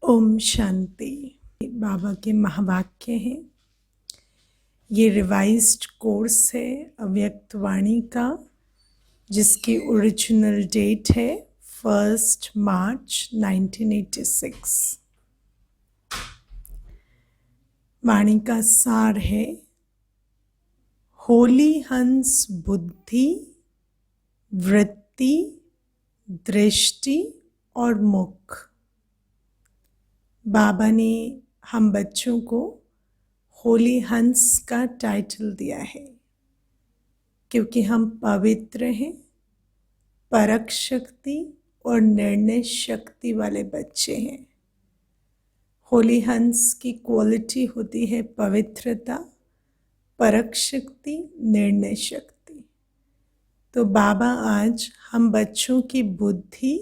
ओम शांति। बाबा के महावाक्य हैं। ये रिवाइज्ड कोर्स है अव्यक्त वाणी का, जिसकी ओरिजिनल डेट है 1 मार्च 1986। वाणी का सार है, होली हंस बुद्धि, वृत्ति, दृष्टि और मुख। बाबा ने हम बच्चों को होली हंस का टाइटल दिया है क्योंकि हम पवित्र हैं, परख शक्ति और निर्णय शक्ति वाले बच्चे हैं। होली हंस की क्वालिटी होती है पवित्रता, परख शक्ति, निर्णय शक्ति। तो बाबा आज हम बच्चों की बुद्धि,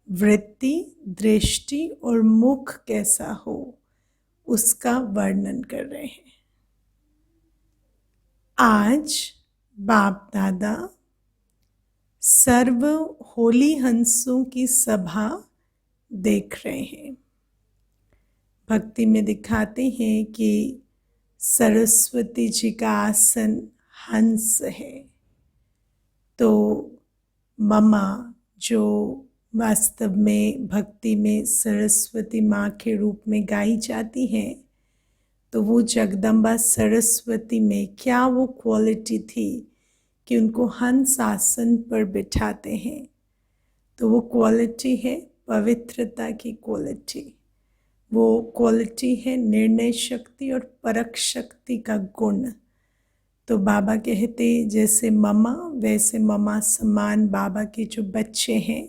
वृत्ति, दृष्टि और मुख कैसा हो उसका वर्णन कर रहे हैं। आज बाप दादा सर्व होली हंसों की सभा देख रहे हैं। भक्ति में दिखाते हैं कि सरस्वती जी का आसन हंस है। तो ममा जो वास्तव में भक्ति में सरस्वती माँ के रूप में गाई जाती हैं, तो वो जगदम्बा सरस्वती में क्या वो क्वालिटी थी कि उनको हंस आसन पर बिठाते हैं। तो वो क्वालिटी है पवित्रता की क्वालिटी, वो क्वालिटी है निर्णय शक्ति और परख शक्ति का गुण। तो बाबा कहते जैसे ममा वैसे ममा समान बाबा के जो बच्चे हैं,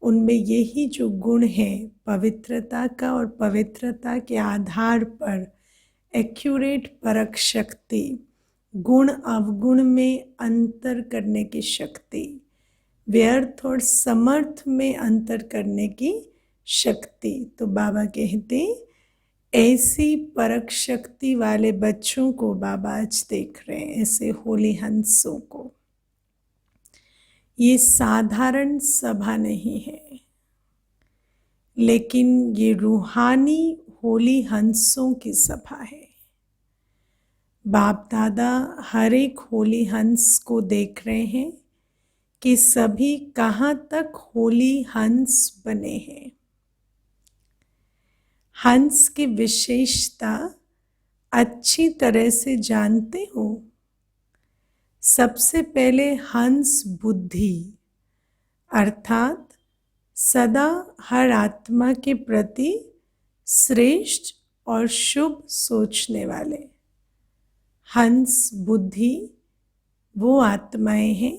उनमें यही जो गुण है पवित्रता का, और पवित्रता के आधार पर एक्यूरेट परख शक्ति, गुण अवगुण में अंतर करने की शक्ति, व्यर्थ और समर्थ में अंतर करने की शक्ति। तो बाबा कहते ऐसी परख शक्ति वाले बच्चों को बाबा आज देख रहे हैं, ऐसे होली हंसों को। ये साधारण सभा नहीं है, लेकिन ये रूहानी होली हंसों की सभा है। बाप दादा हर एक होली हंस को देख रहे हैं कि सभी कहाँ तक होली हंस बने हैं। हंस की विशेषता अच्छी तरह से जानते हो। सबसे पहले हंस बुद्धि, अर्थात सदा हर आत्मा के प्रति श्रेष्ठ और शुभ सोचने वाले। हंस बुद्धि वो आत्माएं हैं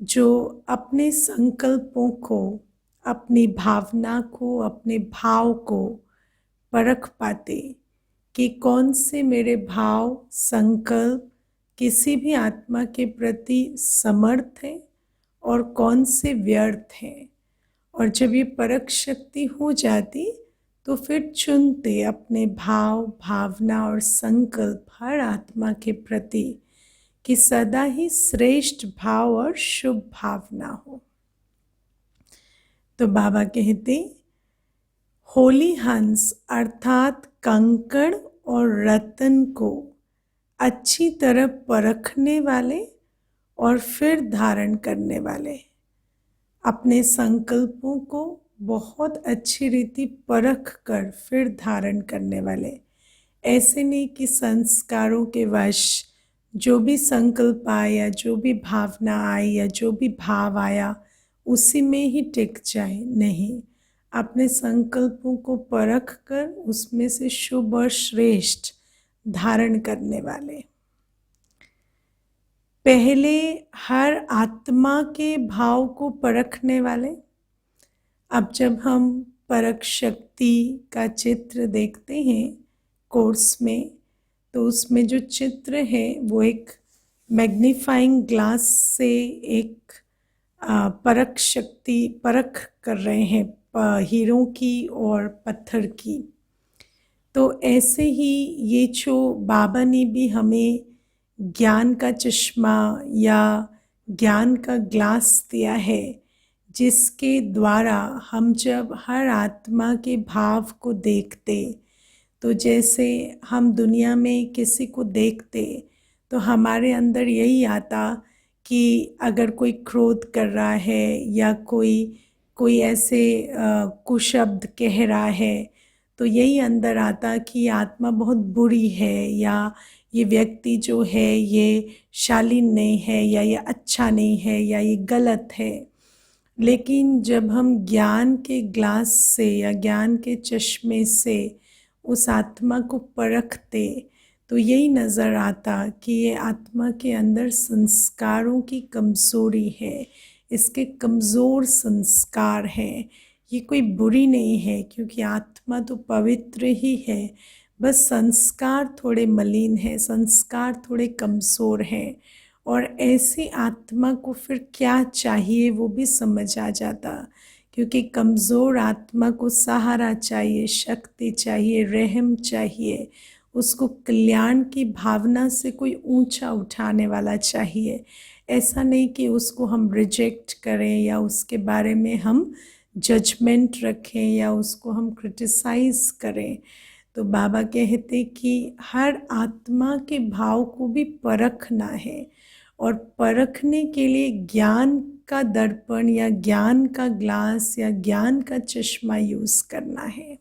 जो अपने संकल्पों को, अपनी भावना को, अपने भाव को परख पाते कि कौन से मेरे भाव, संकल्प किसी भी आत्मा के प्रति समर्थ हैं और कौन से व्यर्थ हैं। और जब ये परख शक्ति हो जाती तो फिर चुनते अपने भाव, भावना और संकल्प हर आत्मा के प्रति कि सदा ही श्रेष्ठ भाव और शुभ भावना हो। तो बाबा कहते होली हंस अर्थात कंकड़ और रतन को अच्छी तरह परखने वाले और फिर धारण करने वाले, अपने संकल्पों को बहुत अच्छी रीति परख कर फिर धारण करने वाले। ऐसे नहीं कि संस्कारों के वश जो भी संकल्प आया, जो भी भावना आई या जो भी भाव आया उसी में ही टिक जाए, नहीं, अपने संकल्पों को परख कर उसमें से शुभ और श्रेष्ठ धारण करने वाले। पहले हर आत्मा के भाव को परखने वाले। अब जब हम परख शक्ति का चित्र देखते हैं कोर्स में, तो उसमें जो चित्र है वो एक मैग्नीफाइंग ग्लास से एक परख शक्ति परख कर रहे हैं हीरों की और पत्थर की। तो ऐसे ही ये जो बाबा ने भी हमें ज्ञान का चश्मा या ज्ञान का ग्लास दिया है, जिसके द्वारा हम जब हर आत्मा के भाव को देखते, तो जैसे हम दुनिया में किसी को देखते तो हमारे अंदर यही आता कि अगर कोई क्रोध कर रहा है या कोई ऐसे कुशब्द कह रहा है, तो यही अंदर आता कि आत्मा बहुत बुरी है, या ये व्यक्ति जो है ये शालीन नहीं है, या ये अच्छा नहीं है, या ये गलत है। लेकिन जब हम ज्ञान के ग्लास से या ज्ञान के चश्मे से उस आत्मा को परखते, तो यही नज़र आता कि ये आत्मा के अंदर संस्कारों की कमज़ोरी है, इसके कमज़ोर संस्कार हैं। ये कोई बुरी नहीं है, क्योंकि आत्मा तो पवित्र ही है, बस संस्कार थोड़े मलिन हैं, संस्कार थोड़े कमज़ोर हैं। और ऐसी आत्मा को फिर क्या चाहिए वो भी समझ आ जाता, क्योंकि कमज़ोर आत्मा को सहारा चाहिए, शक्ति चाहिए, रहम चाहिए, उसको कल्याण की भावना से कोई ऊंचा उठाने वाला चाहिए। ऐसा नहीं कि उसको हम रिजेक्ट करें या उसके बारे में हम जजमेंट रखें या उसको हम क्रिटिसाइज़ करें। तो बाबा कहते कि हर आत्मा के भाव को भी परखना है, और परखने के लिए ज्ञान का दर्पण या ज्ञान का ग्लास या ज्ञान का चश्मा यूज़ करना है।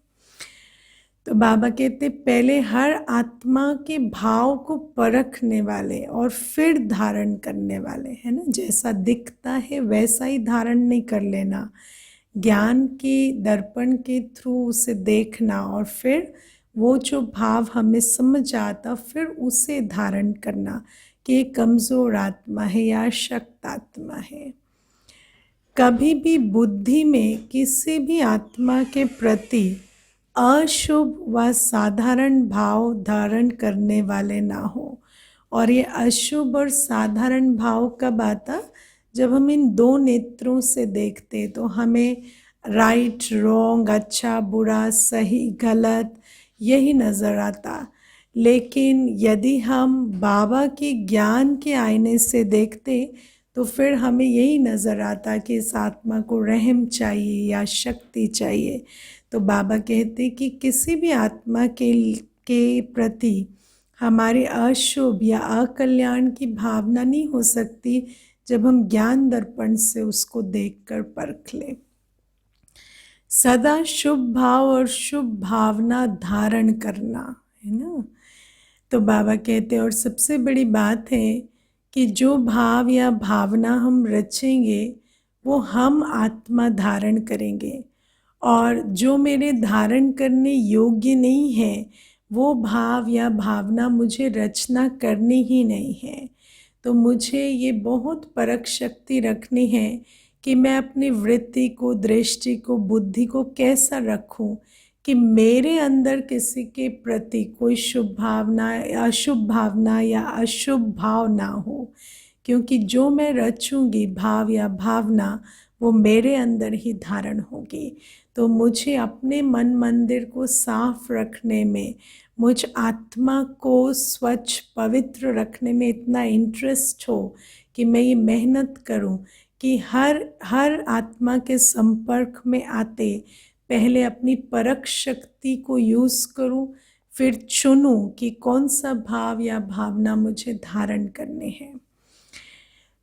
तो बाबा कहते पहले हर आत्मा के भाव को परखने वाले और फिर धारण करने वाले, है ना। जैसा दिखता है वैसा ही धारण नहीं कर लेना, ज्ञान के दर्पण के थ्रू उसे देखना, और फिर वो जो भाव हमें समझ आता फिर उसे धारण करना कि ये कमज़ोर आत्मा है या शक्त आत्मा है। कभी भी बुद्धि में किसी भी आत्मा के प्रति अशुभ व साधारण भाव धारण करने वाले ना हो। और ये अशुभ और साधारण भाव कब आता, जब हम इन दो नेत्रों से देखते तो हमें राइट रॉन्ग, अच्छा बुरा, सही गलत यही नज़र आता। लेकिन यदि हम बाबा के ज्ञान के आईने से देखते तो फिर हमें यही नज़र आता कि इस आत्मा को रहम चाहिए या शक्ति चाहिए। तो बाबा कहते कि किसी भी आत्मा के प्रति हमारे अशुभ या अकल्याण की भावना नहीं हो सकती जब हम ज्ञान दर्पण से उसको देखकर परख लें। सदा शुभ भाव और शुभ भावना धारण करना, है ना। तो बाबा कहते हैं और सबसे बड़ी बात है कि जो भाव या भावना हम रचेंगे वो हम आत्मा धारण करेंगे, और जो मेरे धारण करने योग्य नहीं है वो भाव या भावना मुझे रचना करनी ही नहीं है। तो मुझे ये बहुत परख शक्ति रखनी है कि मैं अपनी वृत्ति को, दृष्टि को, बुद्धि को कैसा रखूं कि मेरे अंदर किसी के प्रति कोई शुभ भावना, अशुभ भावना या अशुभ भाव ना हो। क्योंकि जो मैं रचूंगी भाव या भावना वो मेरे अंदर ही धारण होगी। तो मुझे अपने मन मंदिर को साफ रखने में, मुझ आत्मा को स्वच्छ पवित्र रखने में इतना इंटरेस्ट हो कि मैं ये मेहनत करूं कि हर आत्मा के संपर्क में आते पहले अपनी परख शक्ति को यूज़ करूं, फिर चुनूं कि कौन सा भाव या भावना मुझे धारण करने हैं।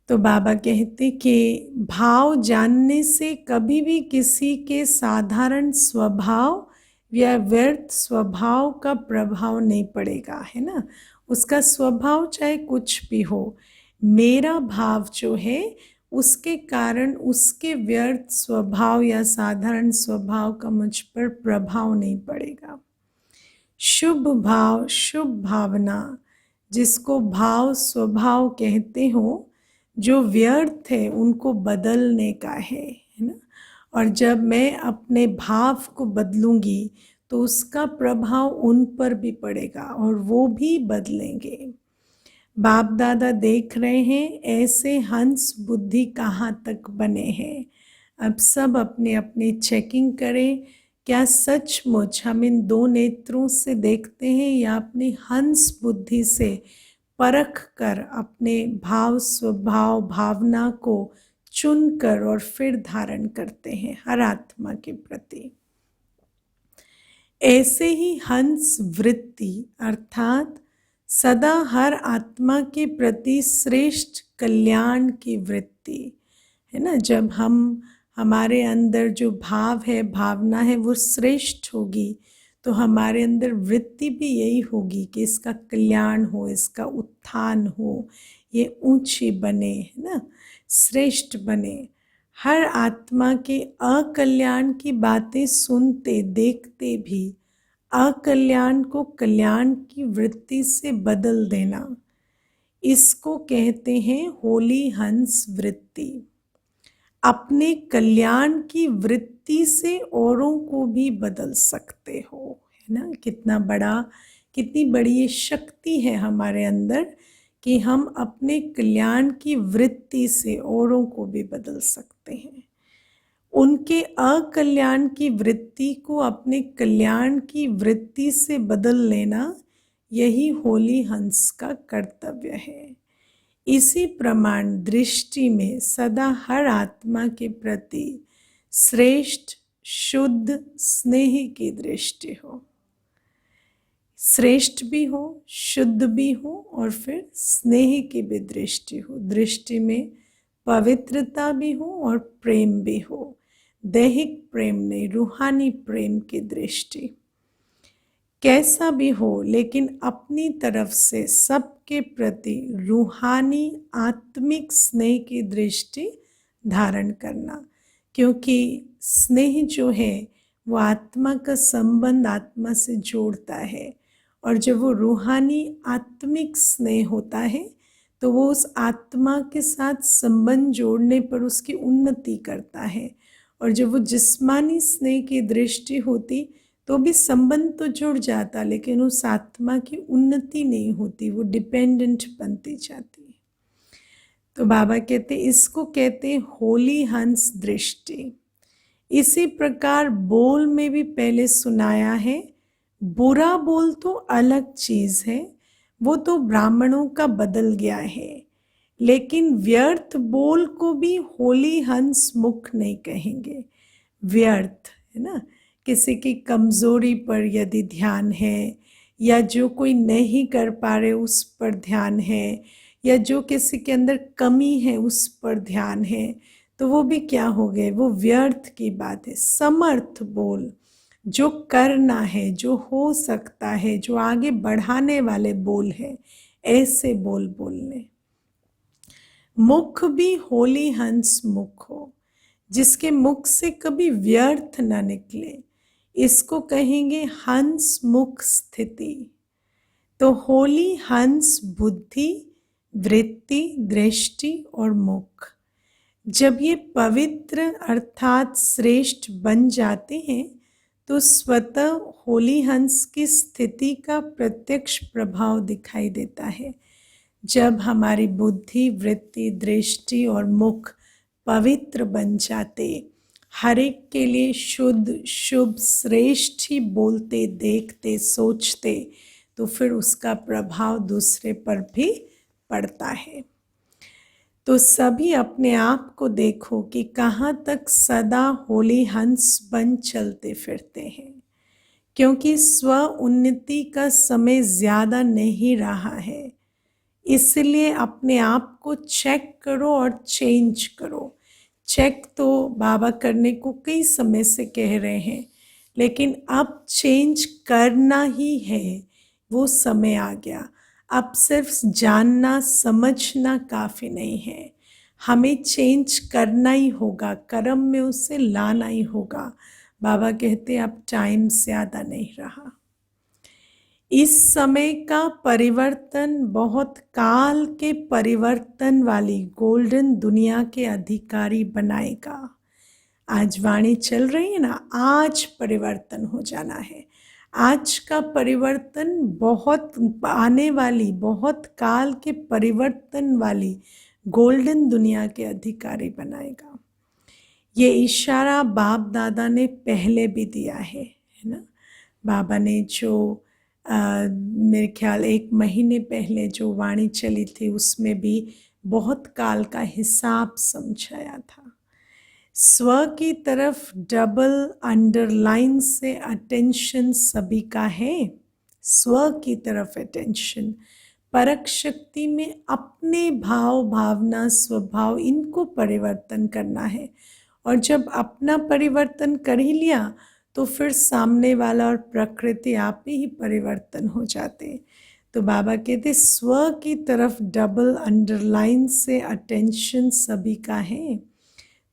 तो बाबा कहते कि भाव जानने से कभी भी किसी के साधारण स्वभाव या व्यर्थ स्वभाव का प्रभाव नहीं पड़ेगा, है ना। उसका स्वभाव चाहे कुछ भी हो, मेरा भाव जो है उसके कारण उसके व्यर्थ स्वभाव या साधारण स्वभाव का मुझ पर प्रभाव नहीं पड़ेगा। शुभ भाव, शुभ भावना, जिसको भाव स्वभाव कहते हो, जो व्यर्थ है उनको बदलने का है ना। और जब मैं अपने भाव को बदलूंगी तो उसका प्रभाव उन पर भी पड़ेगा और वो भी बदलेंगे। बाप दादा देख रहे हैं ऐसे हंस बुद्धि कहाँ तक बने हैं। अब सब अपने अपने चेकिंग करें, क्या सचमुच हम इन दो नेत्रों से देखते हैं या अपनी हंस बुद्धि से परख कर अपने भाव स्वभाव भावना को चुनकर और फिर धारण करते हैं हर आत्मा के प्रति। ऐसे ही हंस वृत्ति अर्थात सदा हर आत्मा के प्रति श्रेष्ठ कल्याण की वृत्ति है ना। जब हमारे अंदर जो भाव है, भावना है, वो श्रेष्ठ होगी तो हमारे अंदर वृत्ति भी यही होगी कि इसका कल्याण हो, इसका उत्थान हो, ये ऊंची बने, है ना, श्रेष्ठ बने। हर आत्मा के अकल्याण की बातें सुनते देखते भी अकल्याण को कल्याण की वृत्ति से बदल देना, इसको कहते हैं होली हंस वृत्ति। अपने कल्याण की वृत्ति से औरों को भी बदल सकते हो, है ना। कितनी बड़ी ये शक्ति है हमारे अंदर कि हम अपने कल्याण की वृत्ति से औरों को भी बदल सकते हैं। उनके अकल्याण की वृत्ति को अपने कल्याण की वृत्ति से बदल लेना, यही होली हंस का कर्तव्य है। इसी प्रमाण दृष्टि में सदा हर आत्मा के प्रति श्रेष्ठ शुद्ध स्नेह की दृष्टि हो, श्रेष्ठ भी हो, शुद्ध भी हो और फिर स्नेह की भी दृष्टि हो। दृष्टि में पवित्रता भी हो और प्रेम भी हो, दैहिक प्रेम नहीं, रूहानी प्रेम की दृष्टि। कैसा भी हो लेकिन अपनी तरफ से सबके प्रति रूहानी आत्मिक स्नेह की दृष्टि धारण करना, क्योंकि स्नेह जो है वो आत्मा का संबंध आत्मा से जोड़ता है, और जब वो रूहानी आत्मिक स्नेह होता है तो वो उस आत्मा के साथ संबंध जोड़ने पर उसकी उन्नति करता है। और जब वो जिस्मानी स्नेह की दृष्टि होती तो भी संबंध तो जुड़ जाता, लेकिन उस आत्मा की उन्नति नहीं होती, वो डिपेंडेंट बनती जाती है। तो बाबा कहते इसको कहते होली हंस दृष्टि। इसी प्रकार बोल में भी पहले सुनाया है, बुरा बोल तो अलग चीज है, वो तो ब्राह्मणों का बदल गया है, लेकिन व्यर्थ बोल को भी होली हंस मुख नहीं कहेंगे। व्यर्थ है ना, किसी की कमजोरी पर यदि ध्यान है, या जो कोई नहीं कर पा रहे उस पर ध्यान है, या जो किसी के अंदर कमी है उस पर ध्यान है, तो वो भी क्या हो गए, वो व्यर्थ की बात है। समर्थ बोल, जो करना है, जो हो सकता है, जो आगे बढ़ाने वाले बोल है, ऐसे बोल बोलने। मुख भी होली हंस मुख हो, जिसके मुख से कभी व्यर्थ न निकले, इसको कहेंगे हंस मुख स्थिति। तो होली हंस बुद्धि, वृत्ति, दृष्टि और मुख, जब ये पवित्र अर्थात श्रेष्ठ बन जाते हैं तो स्वतः होली हंस की स्थिति का प्रत्यक्ष प्रभाव दिखाई देता है। जब हमारी बुद्धि, वृत्ति, दृष्टि और मुख पवित्र बन जाते, हर एक के लिए शुद्ध, शुभ, श्रेष्ठ ही बोलते, देखते, सोचते, तो फिर उसका प्रभाव दूसरे पर भी पड़ता है। तो सभी अपने आप को देखो कि कहाँ तक सदा होली हंस बन चलते फिरते हैं, क्योंकि स्व उन्नति का समय ज़्यादा नहीं रहा है। इसलिए अपने आप को चेक करो और चेंज करो। चेक तो बाबा करने को कई समय से कह रहे हैं, लेकिन अब चेंज करना ही है, वो समय आ गया। अब सिर्फ जानना समझना काफ़ी नहीं है, हमें चेंज करना ही होगा, कर्म में उसे लाना ही होगा। बाबा कहते अब टाइम ज़्यादा नहीं रहा। इस समय का परिवर्तन बहुत काल के परिवर्तन वाली गोल्डन दुनिया के अधिकारी बनाएगा। आज वाणी चल रही है ना, आज परिवर्तन हो जाना है। आज का परिवर्तन बहुत आने वाली, बहुत काल के परिवर्तन वाली गोल्डन दुनिया के अधिकारी बनाएगा। ये इशारा बाप दादा ने पहले भी दिया है ना। बाबा ने जो मेरे ख्याल 1 महीने पहले जो वाणी चली थी उसमें भी बहुत काल का हिसाब समझाया था। स्व की तरफ डबल अंडरलाइन से अटेंशन सभी का है। स्व की तरफ अटेंशन, परक शक्ति में अपने भाव, भावना, स्वभाव इनको परिवर्तन करना है। और जब अपना परिवर्तन कर ही लिया तो फिर सामने वाला और प्रकृति आप ही परिवर्तन हो जाते। तो बाबा कहते स्व की तरफ डबल अंडरलाइन से अटेंशन सभी का है।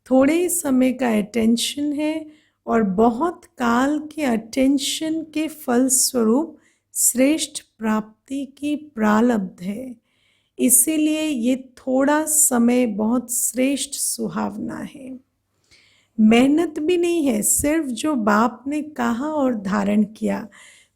थोड़े समय का अटेंशन है और बहुत काल के अटेंशन के फलस्वरूप श्रेष्ठ प्राप्ति की प्रारब्ध है। इसीलिए ये थोड़ा समय बहुत श्रेष्ठ सुहावना है। मेहनत भी नहीं है, सिर्फ जो बाप ने कहा और धारण किया।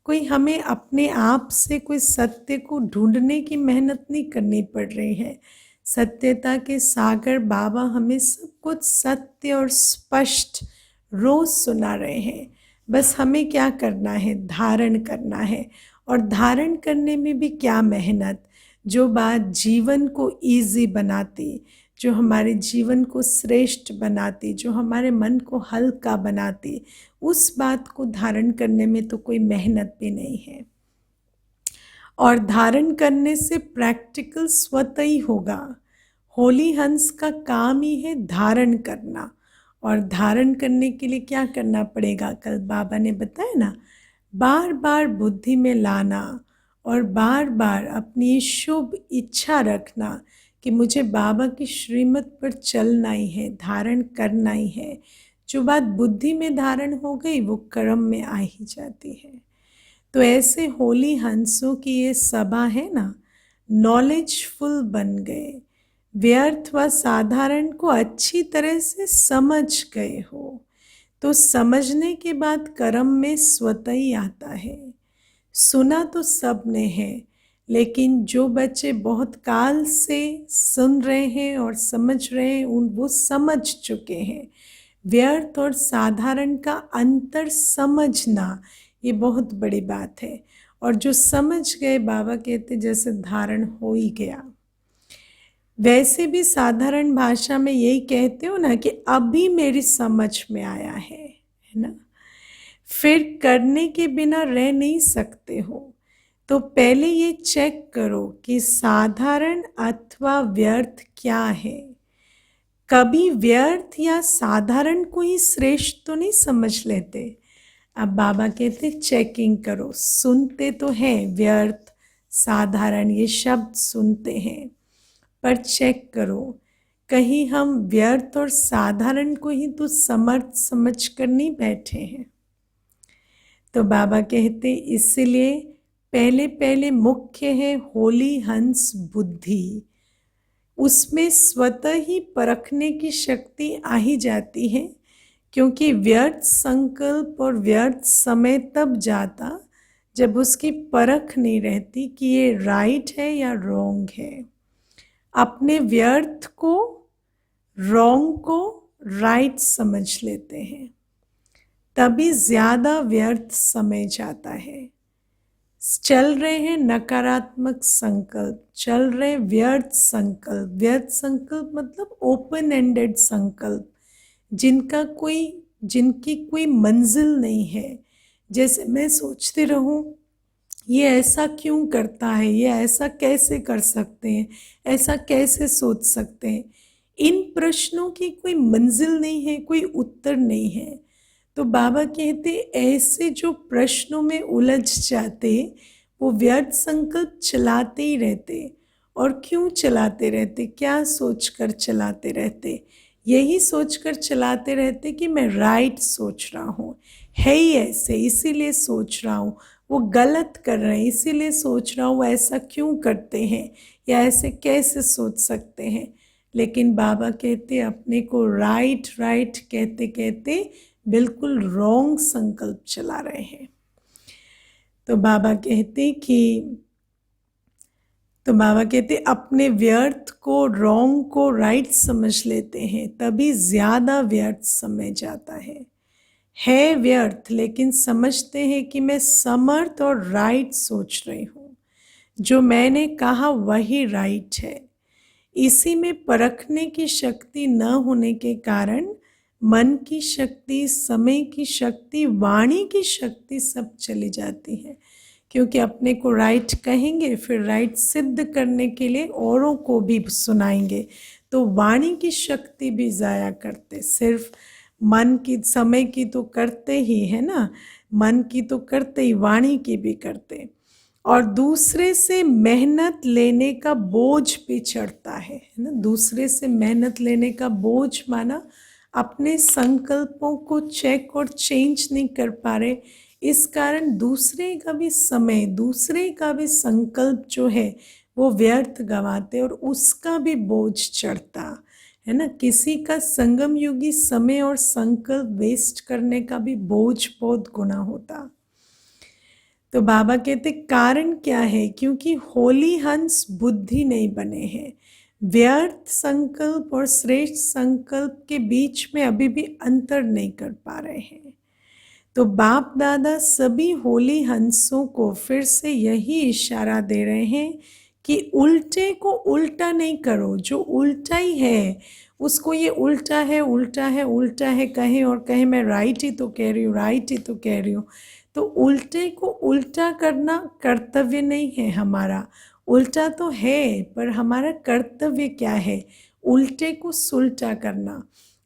कोई हमें अपने आप से कोई सत्य को ढूंढने की मेहनत नहीं करनी पड़ रही है। सत्यता के सागर बाबा हमें सब कुछ सत्य और स्पष्ट रोज सुना रहे हैं। बस हमें क्या करना है, धारण करना है। और धारण करने में भी क्या मेहनत, जो बात जीवन को इजी बनाती, जो हमारे जीवन को श्रेष्ठ बनाती, जो हमारे मन को हल्का बनाती, उस बात को धारण करने में तो कोई मेहनत भी नहीं है। और धारण करने से प्रैक्टिकल स्वतः ही होगा। होली हंस का काम ही है धारण करना। और धारण करने के लिए क्या करना पड़ेगा, कल बाबा ने बताया ना, बार बार बुद्धि में लाना और बार बार अपनी शुभ इच्छा रखना कि मुझे बाबा की श्रीमत पर चलना ही है, धारण करना ही है। जो बात बुद्धि में धारण हो गई वो कर्म में आ ही जाती है। तो ऐसे होली हंसों की ये सभा है ना, नॉलेजफुल बन गए, व्यर्थ व साधारण को अच्छी तरह से समझ गए हो। तो समझने के बाद कर्म में स्वतः ही आता है। सुना तो सब ने है, लेकिन जो बच्चे बहुत काल से सुन रहे हैं और समझ रहे हैं, वो समझ चुके हैं। व्यर्थ और साधारण का अंतर समझना ये बहुत बड़ी बात है। और जो समझ गए, बाबा कहते जैसे धारण हो ही गया। वैसे भी साधारण भाषा में यही कहते हो ना कि अभी मेरी समझ में आया है ना। फिर करने के बिना रह नहीं सकते हो। तो पहले ये चेक करो कि साधारण अथवा व्यर्थ क्या है। कभी व्यर्थ या साधारण को ही श्रेष्ठ तो नहीं समझ लेते। अब बाबा कहते चेकिंग करो। सुनते तो हैं व्यर्थ, साधारण ये शब्द सुनते हैं, पर चेक करो कहीं हम व्यर्थ और साधारण को ही तो समर्थ समझ कर नहीं बैठे हैं। तो बाबा कहते इसलिए पहले पहले मुख्य है होली हंस बुद्धि। उसमें स्वतः ही परखने की शक्ति आ ही जाती है, क्योंकि व्यर्थ संकल्प और व्यर्थ समय तब जाता जब उसकी परख नहीं रहती कि ये राइट है या रॉन्ग है। अपने व्यर्थ को, रॉन्ग को राइट समझ लेते हैं, तभी ज्यादा व्यर्थ समय जाता है। चल रहे हैं नकारात्मक संकल्प, चल रहे व्यर्थ संकल्प। व्यर्थ संकल्प मतलब ओपन एंडेड संकल्प, जिनकी कोई मंजिल नहीं है। जैसे मैं सोचती रहूं ये ऐसा क्यों करता है, ये ऐसा कैसे कर सकते हैं, ऐसा कैसे सोच सकते हैं। इन प्रश्नों की कोई मंजिल नहीं है, कोई उत्तर नहीं है। तो बाबा कहते ऐसे जो प्रश्नों में उलझ जाते वो व्यर्थ संकल्प चलाते ही रहते। और क्यों चलाते रहते, क्या सोचकर चलाते रहते? यही सोचकर चलाते रहते कि मैं राइट सोच रहा हूँ, है ही ऐसे इसीलिए सोच रहा हूँ। वो गलत कर रहे हैं इसीलिए सोच रहा हूँ, ऐसा क्यों करते हैं या ऐसे कैसे सोच सकते हैं। लेकिन बाबा कहते अपने को राइट राइट कहते कहते बिल्कुल रॉन्ग संकल्प चला रहे हैं। तो बाबा कहते अपने व्यर्थ को, रॉन्ग को राइट समझ लेते हैं, तभी ज्यादा व्यर्थ समय जाता है व्यर्थ, लेकिन समझते हैं कि मैं समर्थ और राइट सोच रही हूँ। जो मैंने कहा वही राइट है। इसी में परखने की शक्ति न होने के कारण मन की शक्ति, समय की शक्ति, वाणी की शक्ति सब चली जाती है। क्योंकि अपने को राइट कहेंगे, फिर राइट सिद्ध करने के लिए औरों को भी सुनाएंगे, तो वाणी की शक्ति भी ज़ाया करते। सिर्फ मन की, समय की तो करते ही है ना, मन की तो करते ही, वाणी की भी करते। और दूसरे से मेहनत लेने का बोझ भी चढ़ता है ना। दूसरे से मेहनत लेने का बोझ माना अपने संकल्पों को चेक और चेंज नहीं कर पा रहे, इस कारण दूसरे का भी समय, दूसरे का भी संकल्प जो है वो व्यर्थ गंवाते और उसका भी बोझ चढ़ता है ना। किसी का संगम युगी समय और संकल्प वेस्ट करने का भी बोझ बहुत गुना होता। तो बाबा कहते कारण क्या है? क्योंकि होली हंस बुद्धि नहीं बने हैं। व्यर्थ संकल्प और श्रेष्ठ संकल्प के बीच में अभी भी अंतर नहीं कर पा रहे हैं। तो बाप दादा सभी होली हंसों को फिर से यही इशारा दे रहे हैं कि उल्टे को उल्टा नहीं करो। जो उल्टा ही है उसको ये उल्टा है, उल्टा है, उल्टा है कहें और कहें मैं राइट ही तो कह रही हूँ, राइट ही तो कह रही हूँ। तो उल्टे को उल्टा करना कर्तव्य नहीं है हमारा। उल्टा तो है, पर हमारा कर्तव्य क्या है? उल्टे को सुलटा करना।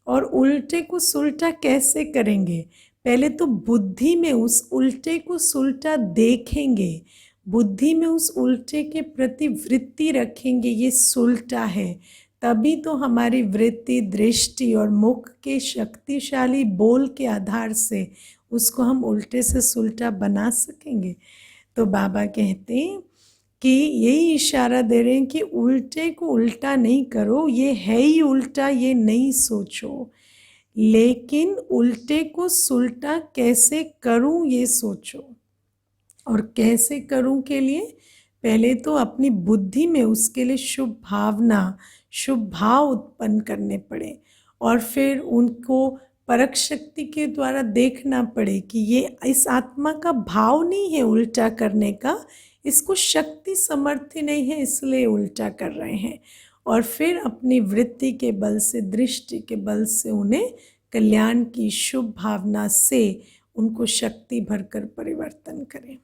और उल्टे को सुलटा कैसे करेंगे? पहले तो बुद्धि में उस उल्टे को सुलटा देखेंगे, बुद्धि में उस उल्टे के प्रति वृत्ति रखेंगे, ये सुलटा है। तभी तो हमारी वृत्ति, दृष्टि और मुख के शक्तिशाली बोल के आधार से उसको हम उल्टे से सुलटा बना सकेंगे। तो बाबा कहते हैं कि यही इशारा दे रहे हैं कि उल्टे को उल्टा नहीं करो, ये है ही उल्टा, ये नहीं सोचो। लेकिन उल्टे को सुलटा कैसे करूं ये सोचो। और कैसे करूं के लिए पहले तो अपनी बुद्धि में उसके लिए शुभ भावना, शुभ भाव उत्पन्न करने पड़े। और फिर उनको परख शक्ति के द्वारा देखना पड़े कि ये इस आत्मा का भाव नहीं है उल्टा करने का, इसको शक्ति समर्थ्य नहीं है इसलिए उल्टा कर रहे हैं। और फिर अपनी वृत्ति के बल से, दृष्टि के बल से उन्हें कल्याण की शुभ भावना से उनको शक्ति भरकर परिवर्तन करें।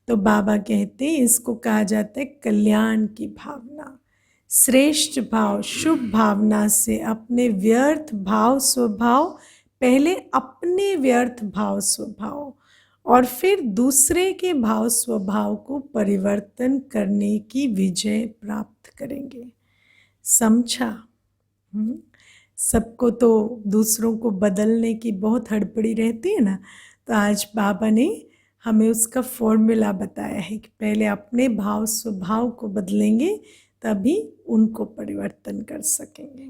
तो बाबा कहते हैं इसको कहा जाता है कल्याण की भावना। श्रेष्ठ भाव, शुभ भावना से अपने व्यर्थ भाव स्वभाव, पहले अपने व्यर्थ भाव स्वभाव और फिर दूसरे के भाव स्वभाव को परिवर्तन करने की विजय प्राप्त करेंगे। समझा? सबको तो दूसरों को बदलने की बहुत हड़बड़ी रहती है ना, तो आज बाबा ने हमें उसका फॉर्मूला बताया है कि पहले अपने भाव स्वभाव को बदलेंगे तभी उनको परिवर्तन कर सकेंगे।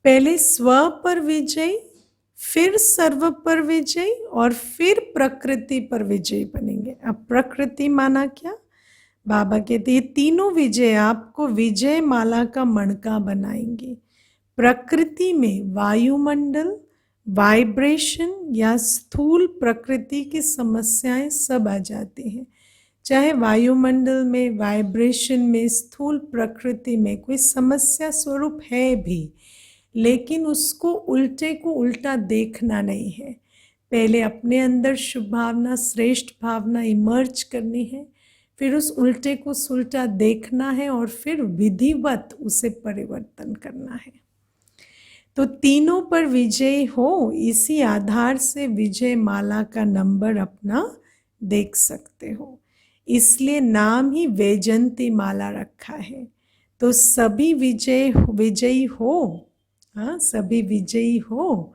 पहले स्व पर विजय, फिर सर्व पर विजय और फिर प्रकृति पर विजय बनेंगे। अब प्रकृति माना क्या? बाबा कहते हैं तीनों विजय आपको विजय माला का मणका बनाएंगे। प्रकृति में वायुमंडल, वाइब्रेशन या स्थूल प्रकृति की समस्याएं सब आ जाती हैं। चाहे वायुमंडल में, वाइब्रेशन में, स्थूल प्रकृति में कोई समस्या स्वरूप है भी, लेकिन उसको उल्टे को उल्टा देखना नहीं है। पहले अपने अंदर शुभ भावना, श्रेष्ठ भावना इमर्ज करनी है, फिर उस उल्टे को सुलटा देखना है और फिर विधिवत उसे परिवर्तन करना है। तो तीनों पर विजय हो, इसी आधार से विजय माला का नंबर अपना देख सकते हो। इसलिए नाम ही वैजंती माला रखा है। तो सभी विजयी हो। हाँ, सभी विजयी हो।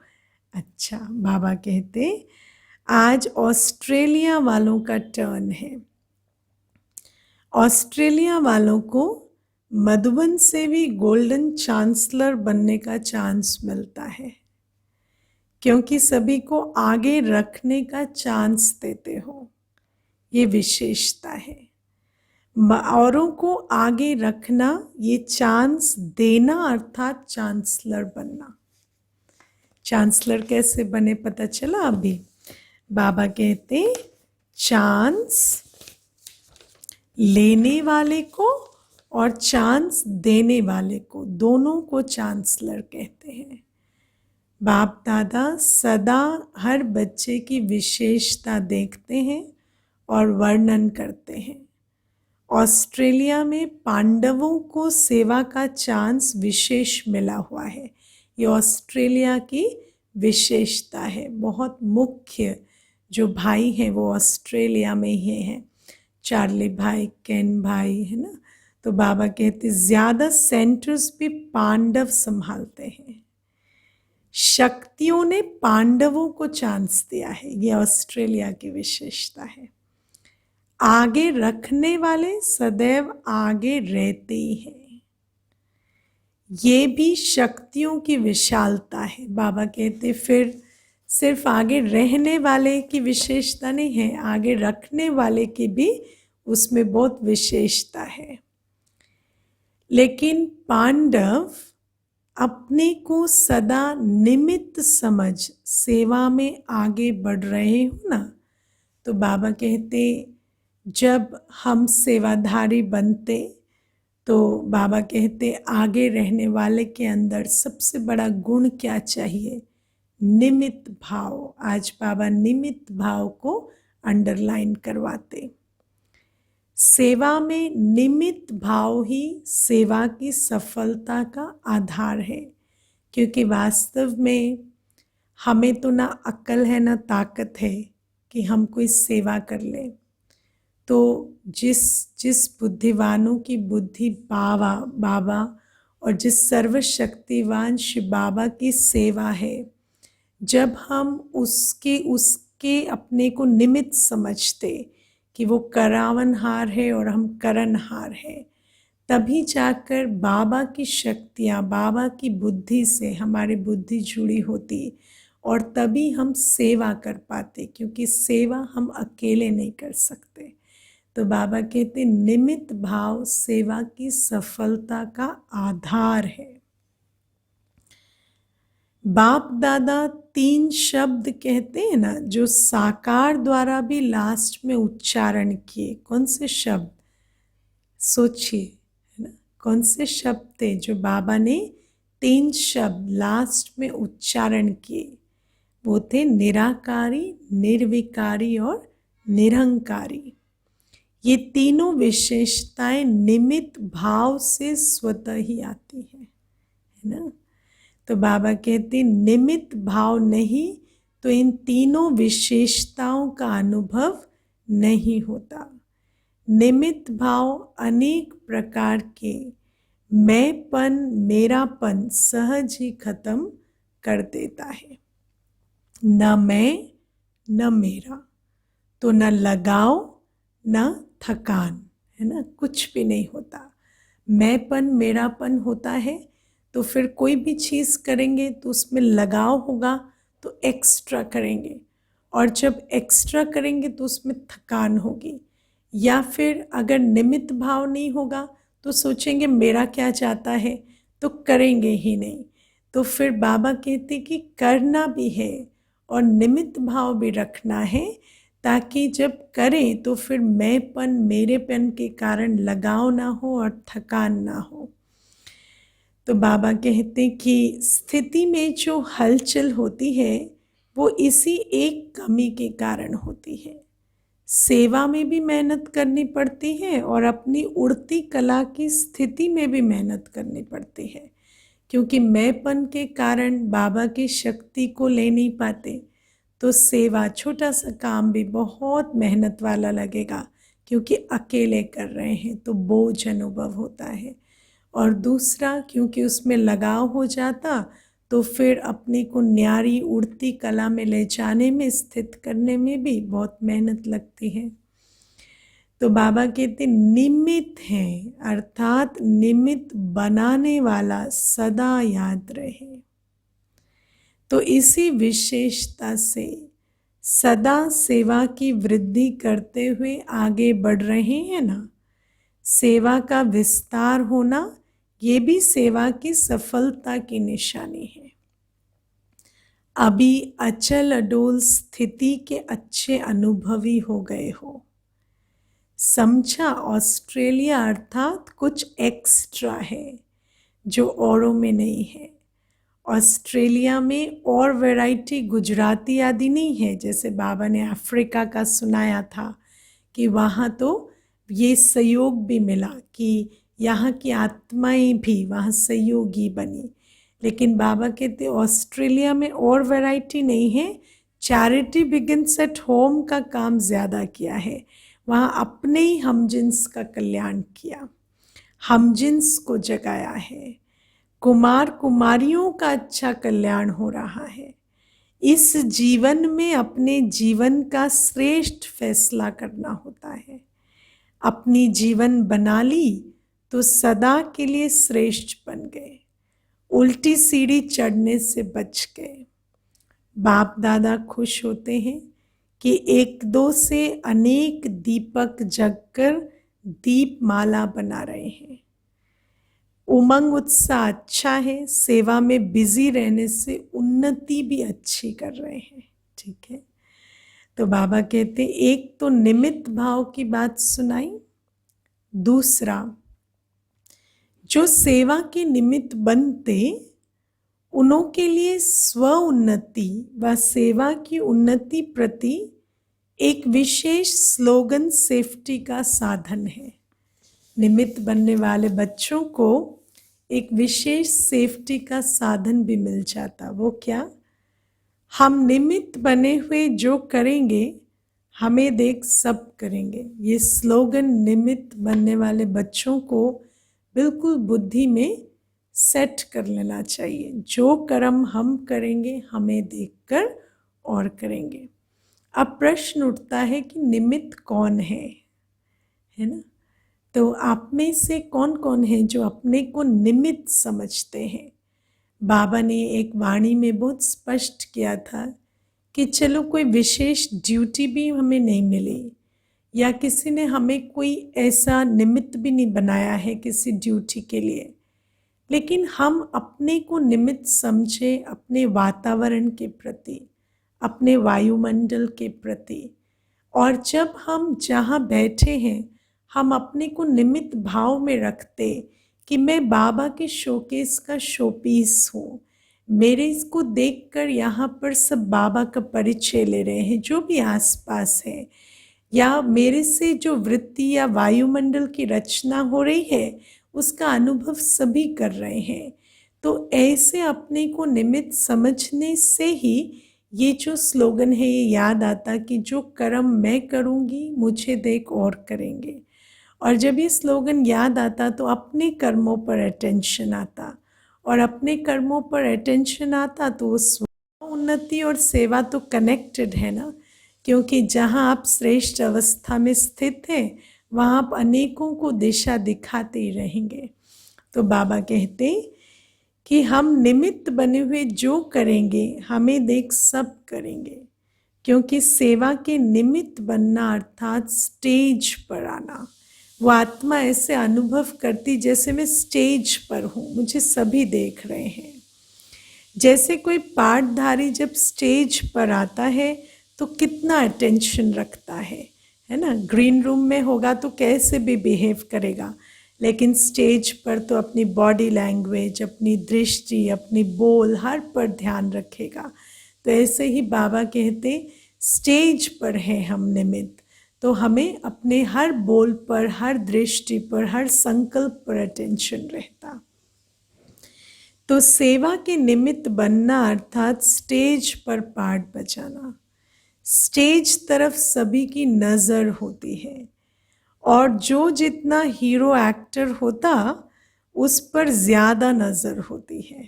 अच्छा, बाबा कहते आज ऑस्ट्रेलिया वालों का टर्न है। ऑस्ट्रेलिया वालों को मधुबन से भी गोल्डन चांसलर बनने का चांस मिलता है, क्योंकि सभी को आगे रखने का चांस देते हो। ये विशेषता है। औरों को आगे रखना, ये चांस देना, अर्थात चांसलर बनना। चांसलर कैसे बने पता चला अभी? बाबा कहते चांस लेने वाले को और चांस देने वाले को, दोनों को चांसलर कहते हैं। बाप दादा सदा हर बच्चे की विशेषता देखते हैं और वर्णन करते हैं। ऑस्ट्रेलिया में पांडवों को सेवा का चांस विशेष मिला हुआ है। ये ऑस्ट्रेलिया की विशेषता है। बहुत मुख्य जो भाई हैं वो ऑस्ट्रेलिया में ही हैं, चार्ली भाई, केन भाई, है ना। तो बाबा कहते ज़्यादा सेंटर्स भी पांडव संभालते हैं। शक्तियों ने पांडवों को चांस दिया है, ये ऑस्ट्रेलिया की विशेषता है। आगे रखने वाले सदैव आगे रहते ही हैं, ये भी शक्तियों की विशालता है। बाबा कहते फिर सिर्फ आगे रहने वाले की विशेषता नहीं है, आगे रखने वाले की भी उसमें बहुत विशेषता है। लेकिन पांडव अपने को सदा निमित्त समझ सेवा में आगे बढ़ रहे हो ना, तो बाबा कहते जब हम सेवाधारी बनते तो बाबा कहते आगे रहने वाले के अंदर सबसे बड़ा गुण क्या चाहिए? निमित्त भाव। आज बाबा निमित्त भाव को अंडरलाइन करवाते। सेवा में निमित्त भाव ही सेवा की सफलता का आधार है, क्योंकि वास्तव में हमें तो ना अक्ल है ना ताकत है कि हम कोई सेवा कर लें। तो जिस बुद्धिवानों की बुद्धि बाबा और जिस सर्वशक्तिवान शिव बाबा की सेवा है, जब हम उसके अपने को निमित्त समझते कि वो करावनहार है और हम करनहार हैं, तभी जाकर बाबा की शक्तियाँ, बाबा की बुद्धि से हमारी बुद्धि जुड़ी होती और तभी हम सेवा कर पाते, क्योंकि सेवा हम अकेले नहीं कर सकते। तो बाबा कहते निमित्त भाव सेवा की सफलता का आधार है। बाप दादा 3 शब्द कहते हैं ना, जो साकार द्वारा भी लास्ट में उच्चारण किए। कौन से शब्द? सोचिए, है ना, कौन से शब्द थे जो बाबा ने 3 शब्द लास्ट में उच्चारण किए? वो थे निराकारी, निर्विकारी और निरंकारी। ये तीनों विशेषताएं निमित्त भाव से स्वतः ही आती है ना। तो बाबा कहते निमित्त भाव नहीं तो इन तीनों विशेषताओं का अनुभव नहीं होता। निमित्त भाव अनेक प्रकार के मैंपन, मेरापन सहज ही खत्म कर देता है। न मैं न मेरा, तो न लगाव न थकान, है ना, कुछ भी नहीं होता। मैंपन, मेरापन होता है तो फिर कोई भी चीज़ करेंगे तो उसमें लगाव होगा तो एक्स्ट्रा करेंगे, और जब एक्स्ट्रा करेंगे तो उसमें थकान होगी। या फिर अगर निमित्त भाव नहीं होगा तो सोचेंगे मेरा क्या चाहता है, तो करेंगे ही नहीं। तो फिर बाबा कहते कि करना भी है और निमित्त भाव भी रखना है, ताकि जब करें तो फिर मैंपन, मेरेपन के कारण लगाव ना हो और थकान ना हो। तो बाबा कहते कि स्थिति में जो हलचल होती है वो इसी एक कमी के कारण होती है। सेवा में भी मेहनत करनी पड़ती है और अपनी उड़ती कला की स्थिति में भी मेहनत करनी पड़ती है, क्योंकि मैंपन के कारण बाबा की शक्ति को ले नहीं पाते। तो सेवा, छोटा सा काम भी बहुत मेहनत वाला लगेगा, क्योंकि अकेले कर रहे हैं तो बोझ अनुभव होता है। और दूसरा, क्योंकि उसमें लगाव हो जाता तो फिर अपने को न्यारी उड़ती कला में ले जाने में, स्थित करने में भी बहुत मेहनत लगती है। तो बाबा कहते निमित्त हैं, अर्थात निमित्त बनाने वाला सदा याद रहे। तो इसी विशेषता से सदा सेवा की वृद्धि करते हुए आगे बढ़ रहे हैं ना। सेवा का विस्तार होना ये भी सेवा की सफलता की निशानी है। अभी अचल अडोल स्थिति के अच्छे अनुभवी हो गए हो। समझा ऑस्ट्रेलिया अर्थात कुछ एक्स्ट्रा है जो औरों में नहीं है। ऑस्ट्रेलिया में और वैरायटी गुजराती आदि नहीं है, जैसे बाबा ने अफ्रीका का सुनाया था कि वहाँ तो ये सहयोग भी मिला कि यहाँ की आत्माएं भी वहाँ सहयोगी बनी। लेकिन बाबा कहते ऑस्ट्रेलिया में और वैरायटी नहीं है, चैरिटी बिगिंस एट होम का काम ज़्यादा किया है। वहाँ अपने ही हमजिन्स का कल्याण किया, हमजिन्स को जगाया है, कुमार कुमारियों का अच्छा कल्याण हो रहा है। इस जीवन में अपने जीवन का श्रेष्ठ फैसला करना होता है। अपनी जीवन बना ली तो सदा के लिए श्रेष्ठ बन गए, उल्टी सीढ़ी चढ़ने से बच गए। बाप दादा खुश होते हैं कि एक दो से अनेक दीपक जगकर दीपमाला बना रहे हैं। उमंग उत्साह अच्छा है, सेवा में बिजी रहने से उन्नति भी अच्छी कर रहे हैं। ठीक है, तो बाबा कहते एक तो निमित्त भाव की बात सुनाई, दूसरा जो सेवा के निमित्त बनते उनों के लिए स्व उन्नति व सेवा की उन्नति प्रति एक विशेष स्लोगन सेफ्टी का साधन है। निमित्त बनने वाले बच्चों को एक विशेष सेफ्टी का साधन भी मिल जाता। वो क्या? हम निमित्त बने हुए जो करेंगे हमें देख सब करेंगे। ये स्लोगन निमित्त बनने वाले बच्चों को बिल्कुल बुद्धि में सेट कर लेना चाहिए। जो कर्म हम करेंगे हमें देखकर और करेंगे। अब प्रश्न उठता है कि निमित्त कौन है ना? तो आप में से कौन कौन है जो अपने को निमित्त समझते हैं? बाबा ने एक वाणी में बहुत स्पष्ट किया था कि चलो कोई विशेष ड्यूटी भी हमें नहीं मिली या किसी ने हमें कोई ऐसा निमित्त भी नहीं बनाया है किसी ड्यूटी के लिए, लेकिन हम अपने को निमित्त समझे अपने वातावरण के प्रति, अपने वायुमंडल के प्रति। और जब हम जहाँ बैठे हैं हम अपने को निमित्त भाव में रखते कि मैं बाबा के शोकेस का शोपीस हूँ, मेरे इसको देखकर यहाँ पर सब बाबा का परिचय ले रहे हैं जो भी आसपास है, या मेरे से जो वृत्ति या वायुमंडल की रचना हो रही है उसका अनुभव सभी कर रहे हैं। तो ऐसे अपने को निमित्त समझने से ही ये जो स्लोगन है ये याद आता कि जो कर्म मैं करूँगी मुझे देख और करेंगे। और जब ये स्लोगन याद आता तो अपने कर्मों पर अटेंशन आता, और अपने कर्मों पर अटेंशन आता तो स्व उन्नति और सेवा तो कनेक्टेड है ना, क्योंकि जहाँ आप श्रेष्ठ अवस्था में स्थित हैं वहाँ आप अनेकों को दिशा दिखाते ही रहेंगे। तो बाबा कहते कि हम निमित्त बने हुए जो करेंगे हमें देख सब करेंगे, क्योंकि सेवा के निमित्त बनना अर्थात स्टेज पर आना। वो आत्मा ऐसे अनुभव करती जैसे मैं स्टेज पर हूँ, मुझे सभी देख रहे हैं। जैसे कोई पाठधारी जब स्टेज पर आता है तो कितना अटेंशन रखता है ना। ग्रीन रूम में होगा तो कैसे भी बिहेव करेगा, लेकिन स्टेज पर तो अपनी बॉडी लैंग्वेज, अपनी दृष्टि, अपनी बोल हर पर ध्यान रखेगा। तो ऐसे ही बाबा कहते स्टेज पर है हम निमित्त, तो हमें अपने हर बोल पर, हर दृष्टि पर, हर संकल्प पर अटेंशन रहता। तो सेवा के निमित्त बनना अर्थात स्टेज पर पाठ बजाना। स्टेज तरफ सभी की नज़र होती है, और जो जितना हीरो एक्टर होता उस पर ज़्यादा नज़र होती है।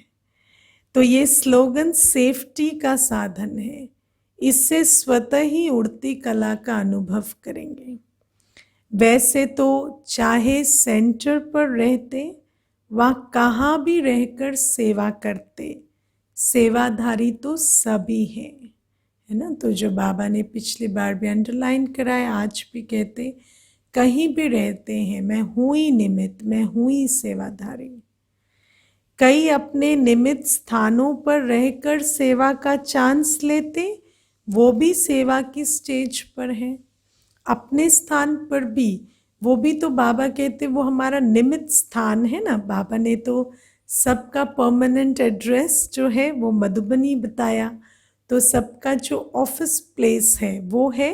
तो ये स्लोगन सेफ्टी का साधन है, इससे स्वतः ही उड़ती कला का अनुभव करेंगे। वैसे तो चाहे सेंटर पर रहते व कहाँ भी रहकर सेवा करते, सेवाधारी तो सभी हैं, है ना। तो जो बाबा ने पिछली बार भी अंडरलाइन कराया, आज भी कहते कहीं भी रहते हैं मैं हूँ ही निमित्त, मैं हूँ ही सेवाधारी। कई अपने निमित्त स्थानों पर रहकर सेवा का चांस लेते, वो भी सेवा की स्टेज पर हैं। अपने स्थान पर भी, वो भी तो बाबा कहते वो हमारा निमित्त स्थान है ना। बाबा ने तो सबका परमानेंट एड्रेस जो है वो मधुबनी बताया, तो सबका जो ऑफिस प्लेस है वो है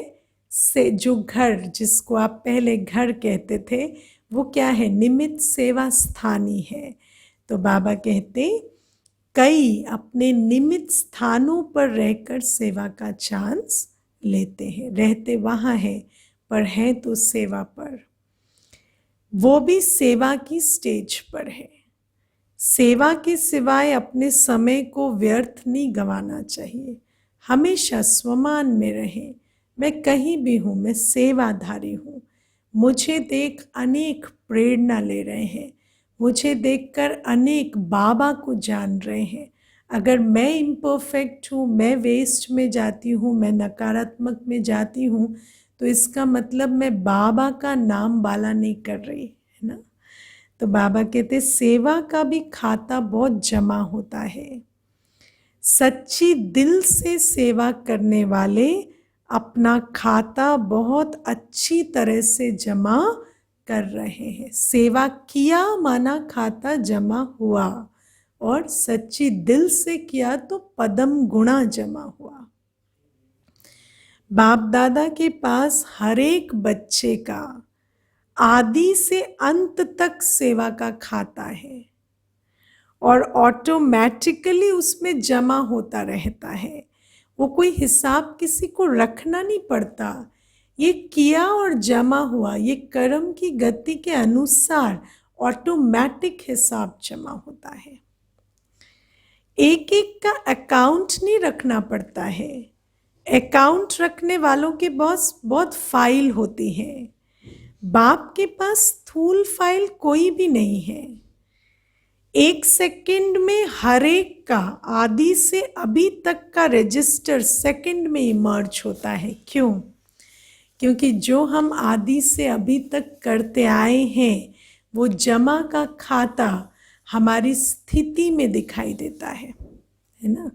से जो घर, जिसको आप पहले घर कहते थे, वो क्या है, निमित्त सेवा स्थानी है। तो बाबा कहते कई अपने निमित्त स्थानों पर रहकर सेवा का चांस लेते हैं, रहते वहाँ हैं पर हैं तो सेवा पर, वो भी सेवा की स्टेज पर है। सेवा के सिवाय अपने समय को व्यर्थ नहीं गंवाना चाहिए, हमेशा स्वमान में रहें। मैं कहीं भी हूँ, मैं सेवाधारी हूँ, मुझे देख अनेक प्रेरणा ले रहे हैं, मुझे देखकर अनेक बाबा को जान रहे हैं। अगर मैं इम्परफेक्ट हूँ, मैं वेस्ट में जाती हूँ, मैं नकारात्मक में जाती हूँ, तो इसका मतलब मैं बाबा का नाम बाला नहीं कर रही, है ना। तो बाबा कहते सेवा का भी खाता बहुत जमा होता है। सच्ची दिल से सेवा करने वाले अपना खाता बहुत अच्छी तरह से जमा कर रहे हैं। सेवा किया माना खाता जमा हुआ, और सच्ची दिल से किया तो पदम गुणा जमा हुआ। बाप दादा के पास हर एक बच्चे का आदि से अंत तक सेवा का खाता है और ऑटोमेटिकली उसमें जमा होता रहता है। वो कोई हिसाब किसी को रखना नहीं पड़ता, ये किया और जमा हुआ, ये कर्म की गति के अनुसार ऑटोमेटिक हिसाब जमा होता है। एक एक का अकाउंट नहीं रखना पड़ता है। अकाउंट रखने वालों के पास बहुत फाइल होती है, बाप के पास स्थूल फाइल कोई भी नहीं है। 1 सेकंड में हर एक का आदि से अभी तक का रजिस्टर सेकंड में इमर्ज होता है। क्यों? क्योंकि जो हम आदि से अभी तक करते आए हैं वो जमा का खाता हमारी स्थिति में दिखाई देता है ना।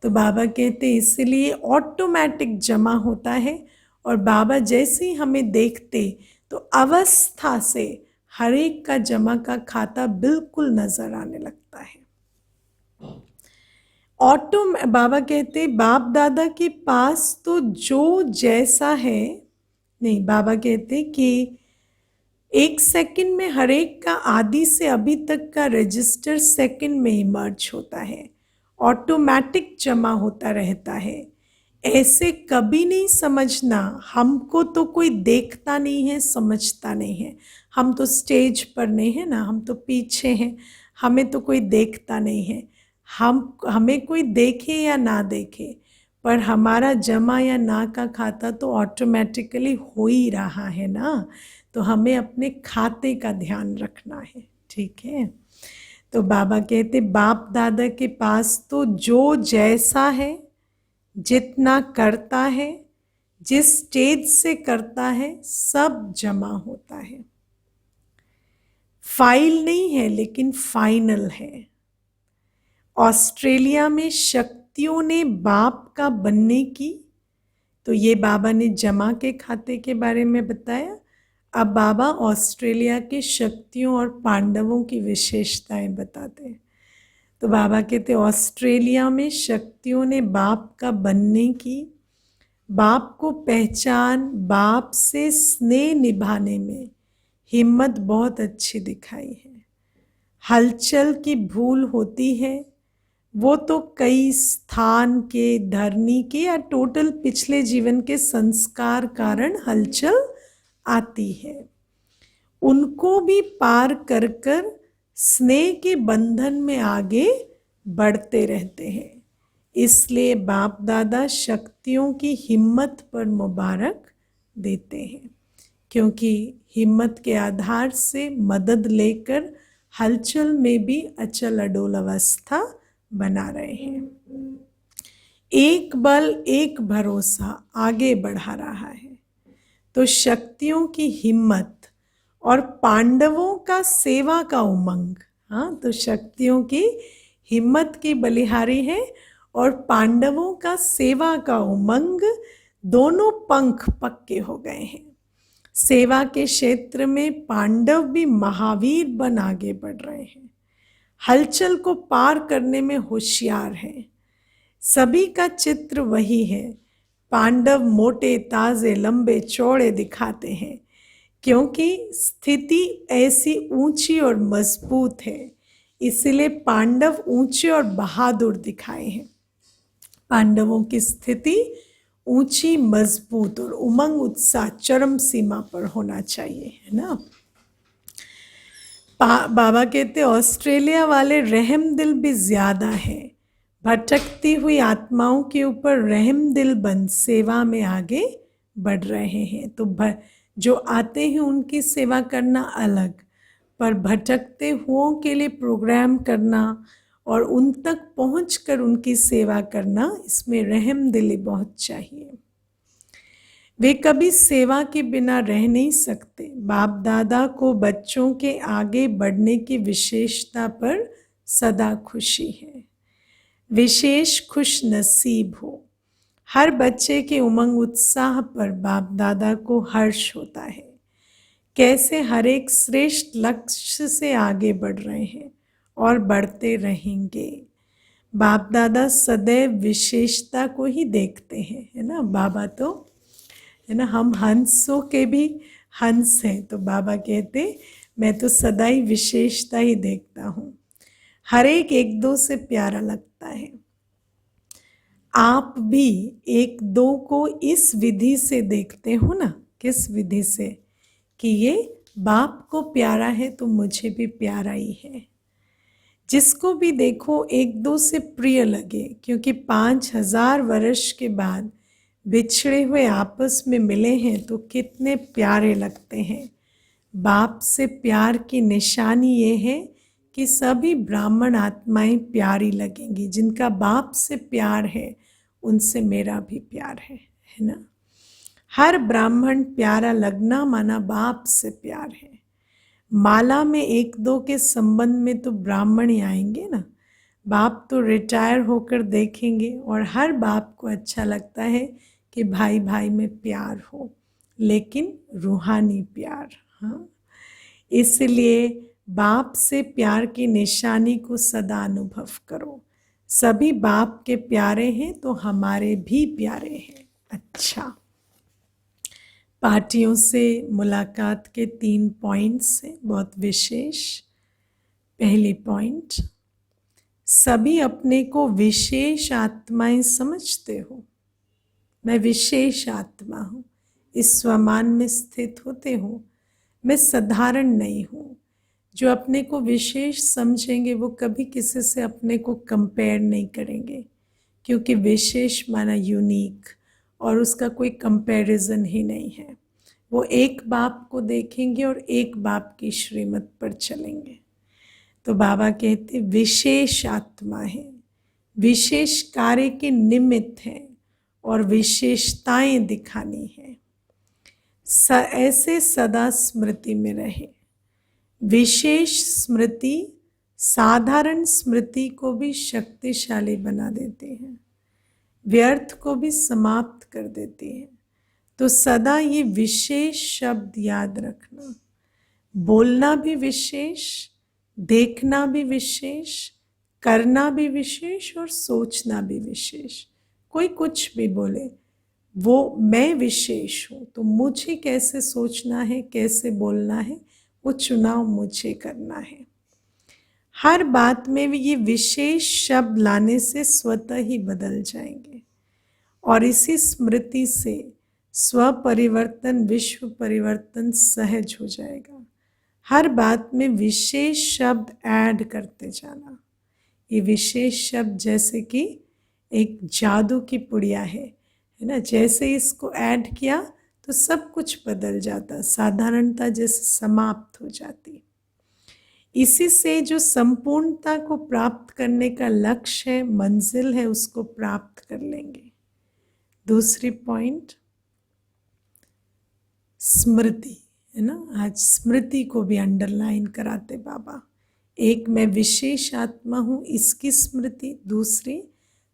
तो बाबा कहते इसलिए ऑटोमेटिक जमा होता है, और बाबा जैसे ही हमें देखते तो अवस्था से हर एक का जमा का खाता बिल्कुल नजर आने लगता है। बाबा कहते बाप दादा के पास तो जो जैसा है नहीं, बाबा कहते कि 1 सेकंड में हर एक का आदि से अभी तक का रजिस्टर सेकंड में इमर्ज होता है, ऑटोमेटिक जमा होता रहता है। ऐसे कभी नहीं समझना हमको तो कोई देखता नहीं है, समझता नहीं है, हम तो स्टेज पर नहीं है ना, हम तो पीछे हैं, हमें तो कोई देखता नहीं है। हमें कोई देखे या ना देखे, पर हमारा जमा या ना का खाता तो ऑटोमेटिकली हो ही रहा है ना। तो हमें अपने खाते का ध्यान रखना है, ठीक है। तो बाबा कहते बाप दादा के पास तो जो जैसा है, जितना करता है, जिस स्टेज से करता है, सब जमा होता है। फाइल नहीं है लेकिन फाइनल है। ऑस्ट्रेलिया में शक्तियों ने बाप का बनने की, तो ये बाबा ने जमा के खाते के बारे में बताया। अब बाबा ऑस्ट्रेलिया के शक्तियों और पांडवों की विशेषताएं बताते हैं। तो बाबा कहते ऑस्ट्रेलिया में शक्तियों ने बाप का बनने की, बाप को पहचान, बाप से स्नेह निभाने में हिम्मत बहुत अच्छी दिखाई है। हलचल की भूल होती है, वो तो कई स्थान के, धरनी के या टोटल पिछले जीवन के संस्कार कारण हलचल आती है। उनको भी पार कर कर स्नेह के बंधन में आगे बढ़ते रहते हैं। इसलिए बाप दादा शक्तियों की हिम्मत पर मुबारक देते हैं, क्योंकि हिम्मत के आधार से मदद लेकर हलचल में भी अचल अडोल अवस्था बना रहे हैं। एक बल एक भरोसा आगे बढ़ा रहा है। तो शक्तियों की हिम्मत और पांडवों का सेवा का उमंग, हाँ, तो शक्तियों की हिम्मत की बलिहारी है और पांडवों का सेवा का उमंग। दोनों पंख पक्के हो गए हैं। सेवा के क्षेत्र में पांडव भी महावीर बन आगे बढ़ रहे हैं, हलचल को पार करने में होशियार हैं। सभी का चित्र वही है। पांडव मोटे, ताजे, लंबे, चौड़े दिखाते हैं क्योंकि स्थिति ऐसी ऊंची और मजबूत है, इसलिए पांडव ऊंचे और बहादुर दिखाए हैं। पांडवों की स्थिति ऊंची, मजबूत और उमंग उत्साह चरम सीमा पर होना चाहिए, है ना। बाबा कहते ऑस्ट्रेलिया वाले रहम दिल भी ज्यादा है। भटकती हुई आत्माओं के ऊपर रहम दिल बन सेवा में आगे बढ़ रहे हैं। तो जो आते हैं उनकी सेवा करना अलग, पर भटकते हुओं के लिए प्रोग्राम करना और उन तक पहुंचकर उनकी सेवा करना, इसमें रहम दिली बहुत चाहिए। वे कभी सेवा के बिना रह नहीं सकते। बाप दादा को बच्चों के आगे बढ़ने की विशेषता पर सदा खुशी है। विशेष खुश नसीब हो। हर बच्चे के उमंग उत्साह पर बाप दादा को हर्ष होता है। कैसे हर एक श्रेष्ठ लक्ष्य से आगे बढ़ रहे हैं और बढ़ते रहेंगे। बाप दादा सदैव विशेषता को ही देखते हैं, है ना। बाबा तो, है ना, हम हंसों के भी हंस हैं, तो बाबा कहते मैं तो सदा ही विशेषता ही देखता हूँ। हर एक दो से प्यारा लगता है। आप भी एक दो को इस विधि से देखते हो ना। किस विधि से? कि ये बाप को प्यारा है तो मुझे भी प्यारा ही है। जिसको भी देखो एक दो से प्रिय लगे, क्योंकि 5000 वर्ष के बाद बिछड़े हुए आपस में मिले हैं तो कितने प्यारे लगते हैं। बाप से प्यार की निशानी ये है कि सभी ब्राह्मण आत्माएं प्यारी लगेंगी। जिनका बाप से प्यार है उनसे मेरा भी प्यार है ना। हर ब्राह्मण प्यारा लगना माना बाप से प्यार है। माला में एक दो के संबंध में तो ब्राह्मण ही आएंगे ना। बाप तो रिटायर होकर देखेंगे और हर बाप को अच्छा लगता है कि भाई भाई में प्यार हो, लेकिन रूहानी प्यार। हाँ, इसलिए बाप से प्यार की निशानी को सदा अनुभव करो। सभी बाप के प्यारे हैं तो हमारे भी प्यारे हैं। अच्छा, पार्टियों से मुलाकात के 3 पॉइंट्स हैं, बहुत विशेष। पहली पॉइंट, सभी अपने को विशेष आत्माएं समझते हो। मैं विशेष आत्मा हूँ, इस स्वमान में स्थित होते हो। मैं साधारण नहीं हूँ। जो अपने को विशेष समझेंगे वो कभी किसी से अपने को कंपेयर नहीं करेंगे, क्योंकि विशेष माना यूनिक, और उसका कोई कंपैरिजन ही नहीं है। वो एक बाप को देखेंगे और एक बाप की श्रीमत पर चलेंगे। तो बाबा कहते विशेष आत्मा है, विशेष कार्य के निमित्त है और विशेषताएं दिखानी है। ऐसे सदा स्मृति में रहे। विशेष स्मृति साधारण स्मृति को भी शक्तिशाली बना देते हैं, व्यर्थ को भी समाप्त कर देती है। तो सदा ये विशेष शब्द याद रखना। बोलना भी विशेष, देखना भी विशेष, करना भी विशेष और सोचना भी विशेष। कोई कुछ भी बोले, वो मैं विशेष हूँ, तो मुझे कैसे सोचना है, कैसे बोलना है, वो चुनाव मुझे करना है। हर बात में भी ये विशेष शब्द लाने से स्वतः ही बदल जाएंगे और इसी स्मृति से स्व परिवर्तन, विश्व परिवर्तन सहज हो जाएगा। हर बात में विशेष शब्द ऐड करते जाना। ये विशेष शब्द जैसे कि एक जादू की पुड़िया है ना। जैसे इसको ऐड किया तो सब कुछ बदल जाता, साधारणता जैसे समाप्त हो जाती। इसी से जो संपूर्णता को प्राप्त करने का लक्ष्य है, मंजिल है, उसको प्राप्त कर लेंगे। दूसरी पॉइंट, स्मृति, है ना। आज स्मृति को भी अंडरलाइन कराते बाबा। एक, मैं विशेष आत्मा हूँ, इसकी स्मृति। दूसरी,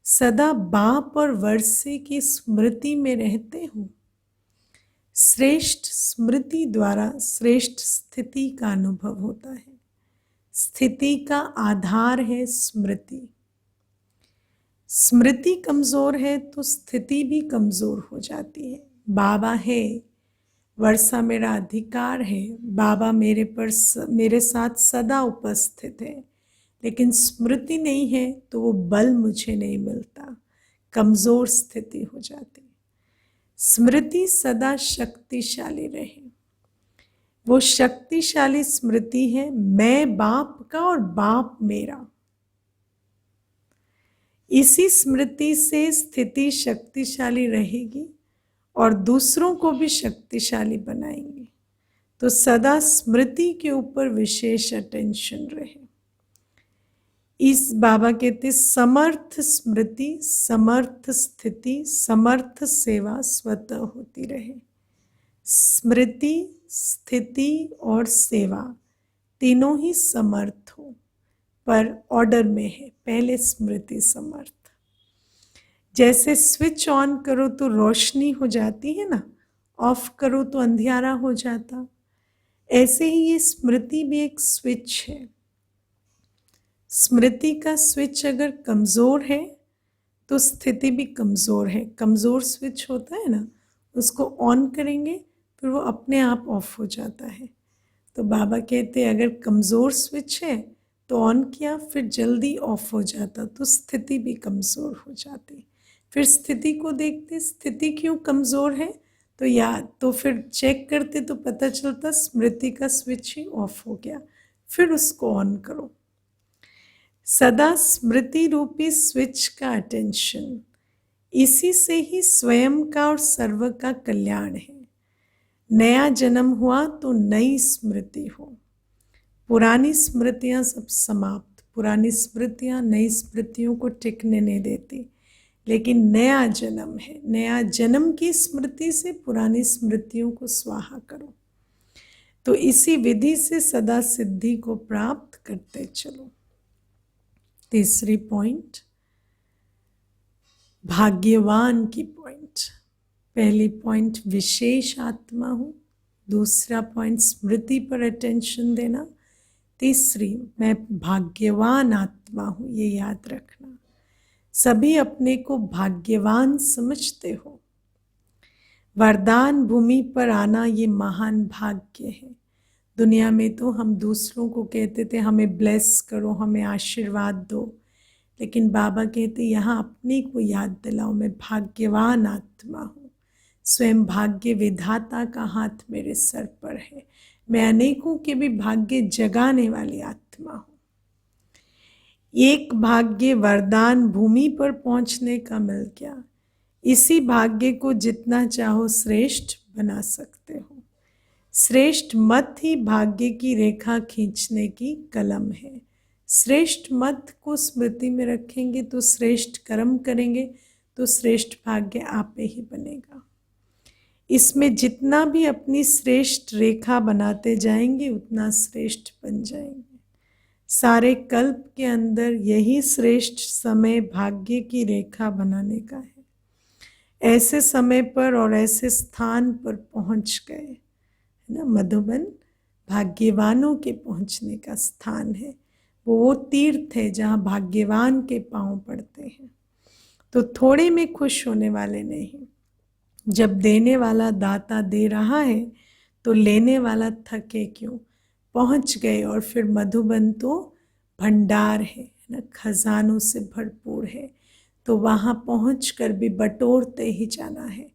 सदा बाप और वर्षे की स्मृति में रहते हो। श्रेष्ठ स्मृति द्वारा श्रेष्ठ स्थिति का अनुभव होता है। स्थिति का आधार है स्मृति। स्मृति कमजोर है तो स्थिति भी कमजोर हो जाती है। बाबा है, वर्षा मेरा अधिकार है, बाबा मेरे साथ सदा उपस्थित है, लेकिन स्मृति नहीं है तो वो बल मुझे नहीं मिलता, कमजोर स्थिति हो जाती। स्मृति सदा शक्तिशाली रहे। वो शक्तिशाली स्मृति है, मैं बाप का और बाप मेरा। इसी स्मृति से स्थिति शक्तिशाली रहेगी और दूसरों को भी शक्तिशाली बनाएंगे। तो सदा स्मृति के ऊपर विशेष अटेंशन रहे। इस बाबा कहते समर्थ स्मृति, समर्थ स्थिति, समर्थ सेवा स्वतः होती रहे। स्मृति, स्थिति और सेवा तीनों ही समर्थ हो, पर ऑर्डर में है। पहले स्मृति समर्थ। जैसे स्विच ऑन करो तो रोशनी हो जाती है ना, ऑफ करो तो अंधियारा हो जाता, ऐसे ही ये स्मृति भी एक स्विच है। स्मृति का स्विच अगर कमज़ोर है तो स्थिति भी कमज़ोर है। कमज़ोर स्विच होता है ना, उसको ऑन करेंगे फिर वो अपने आप ऑफ हो जाता है। तो बाबा कहते हैं अगर कमज़ोर स्विच है तो ऑन किया फिर जल्दी ऑफ हो जाता, तो स्थिति भी कमज़ोर हो जाती। फिर स्थिति को देखते, स्थिति क्यों कमज़ोर है तो फिर चेक करते तो पता चलता स्मृति का स्विच ही ऑफ हो गया, फिर उसको ऑन करो। सदा स्मृति रूपी स्विच का अटेंशन, इसी से ही स्वयं का और सर्व का कल्याण है। नया जन्म हुआ तो नई स्मृति हो। पुरानी स्मृतियां सब समाप्त। पुरानी स्मृतियां नई स्मृतियों को टिकने नहीं देती, लेकिन नया जन्म है। नया जन्म की स्मृति से पुरानी स्मृतियों को स्वाहा करो। तो इसी विधि से सदा सिद्धि को प्राप्त करते चलो। तीसरी पॉइंट, भाग्यवान की पॉइंट। पहली पॉइंट विशेष आत्मा हूँ, दूसरा पॉइंट स्मृति पर अटेंशन देना, तीसरी मैं भाग्यवान आत्मा हूँ, ये याद रखना। सभी अपने को भाग्यवान समझते हो। वरदान भूमि पर आना ये महान भाग्य है। दुनिया में तो हम दूसरों को कहते थे हमें ब्लेस करो, हमें आशीर्वाद दो, लेकिन बाबा कहते यहाँ अपने को याद दिलाओ, मैं भाग्यवान आत्मा हूँ। स्वयं भाग्य विधाता का हाथ मेरे सर पर है। मैं अनेकों के भी भाग्य जगाने वाली आत्मा हूँ। एक भाग्य वरदान भूमि पर पहुँचने का मिल गया। इसी भाग्य को जितना चाहो श्रेष्ठ बना सकते हो। श्रेष्ठ मत ही भाग्य की रेखा खींचने की कलम है। श्रेष्ठ मत को स्मृति में रखेंगे तो श्रेष्ठ कर्म करेंगे तो श्रेष्ठ भाग्य आप ही बनेगा। इसमें जितना भी अपनी श्रेष्ठ रेखा बनाते जाएंगे उतना श्रेष्ठ बन जाएंगे। सारे कल्प के अंदर यही श्रेष्ठ समय भाग्य की रेखा बनाने का है। ऐसे समय पर और ऐसे स्थान पर पहुंच गए, है ना। मधुबन भाग्यवानों के पहुंचने का स्थान है। वो तीर्थ है जहाँ भाग्यवान के पांव पड़ते हैं। तो थोड़े में खुश होने वाले नहीं। जब देने वाला दाता दे रहा है तो लेने वाला थके क्यों। पहुंच गए और फिर मधुबन तो भंडार है ना, खजानों से भरपूर है। तो वहाँ पहुंचकर भी बटोरते ही जाना है।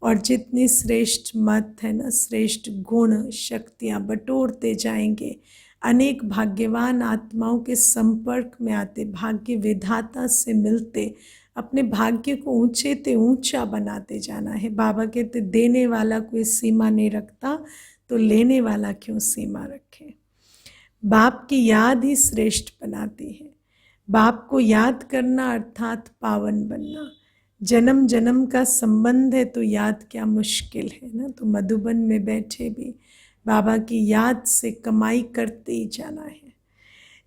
और जितनी श्रेष्ठ मत है ना, श्रेष्ठ गुण शक्तियाँ बटोरते जाएंगे। अनेक भाग्यवान आत्माओं के संपर्क में आते, भाग्य विधाता से मिलते, अपने भाग्य को ऊंचे ते ऊंचा बनाते जाना है। बाबा कहते देने वाला कोई सीमा नहीं रखता तो लेने वाला क्यों सीमा रखे। बाप की याद ही श्रेष्ठ बनाती है। बाप को याद करना अर्थात पावन बनना। जन्म जन्म का संबंध है तो याद क्या मुश्किल है ना। तो मधुबन में बैठे भी बाबा की याद से कमाई करते ही जाना है।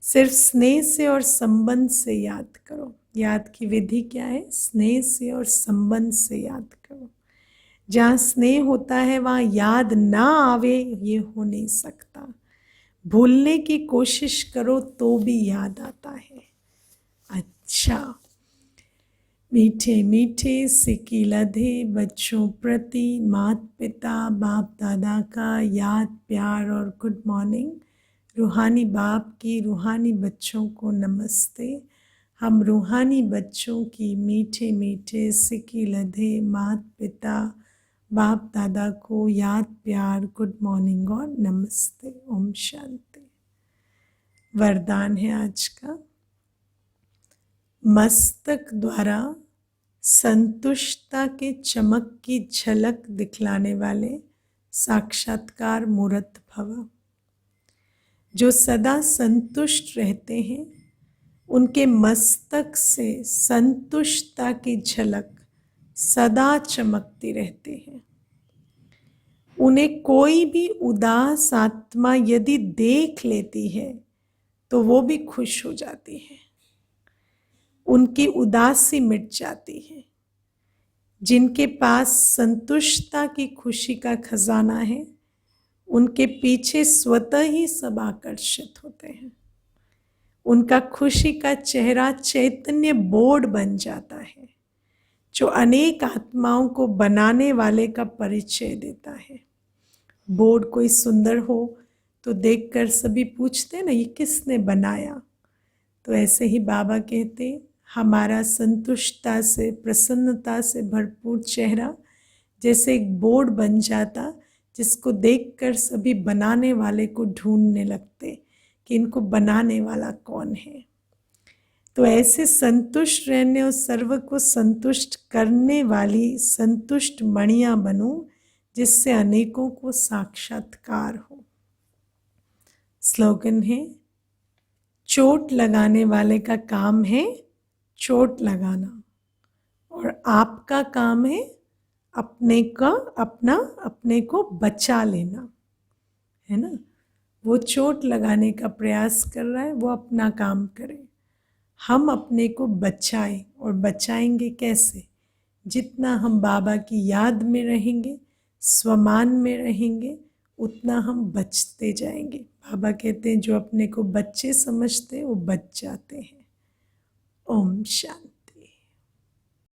सिर्फ स्नेह से और संबंध से याद करो। याद की विधि क्या है? स्नेह से और संबंध से याद करो। जहाँ स्नेह होता है वहाँ याद ना आवे ये हो नहीं सकता। भूलने की कोशिश करो तो भी याद आता है। अच्छा, मीठे मीठे सिक्की लधे बच्चों प्रति माता पिता बाप दादा का याद प्यार और गुड मॉर्निंग। रूहानी बाप की रूहानी बच्चों को नमस्ते। हम रूहानी बच्चों की मीठे मीठे सिक्की लधे माता पिता बाप दादा को याद प्यार गुड मॉर्निंग और नमस्ते। ओम शांति। वरदान है आज का, मस्तक द्वारा संतुष्टता के चमक की झलक दिखलाने वाले साक्षात्कार मूर्त भव। जो सदा संतुष्ट रहते हैं उनके मस्तक से संतुष्टता की झलक सदा चमकती रहती है। उन्हें कोई भी उदास आत्मा यदि देख लेती है तो वो भी खुश हो जाती है, उनकी उदासी मिट जाती है। जिनके पास संतुष्टता की खुशी का खजाना है उनके पीछे स्वतः ही सब आकर्षित होते हैं। उनका खुशी का चेहरा चैतन्य बोर्ड बन जाता है जो अनेक आत्माओं को बनाने वाले का परिचय देता है। बोर्ड कोई सुंदर हो तो देखकर सभी पूछते हैं ना, ये किसने बनाया? तो ऐसे ही बाबा कहते, हमारा संतुष्टता से प्रसन्नता से भरपूर चेहरा जैसे एक बोर्ड बन जाता जिसको देखकर सभी बनाने वाले को ढूंढने लगते कि इनको बनाने वाला कौन है। तो ऐसे संतुष्ट रहने और सर्व को संतुष्ट करने वाली संतुष्ट मणियां बनूं जिससे अनेकों को साक्षात्कार हो। स्लोगन है, चोट लगाने वाले का काम है चोट लगाना और आपका काम है अपने को बचा लेना, है ना। वो चोट लगाने का प्रयास कर रहा है, वो अपना काम करे। हम अपने को बचाएं और बचाएंगे कैसे? जितना हम बाबा की याद में रहेंगे, स्वमान में रहेंगे, उतना हम बचते जाएंगे। बाबा कहते हैं जो अपने को बच्चे समझते हैं वो बच जाते हैं। ओम शांति।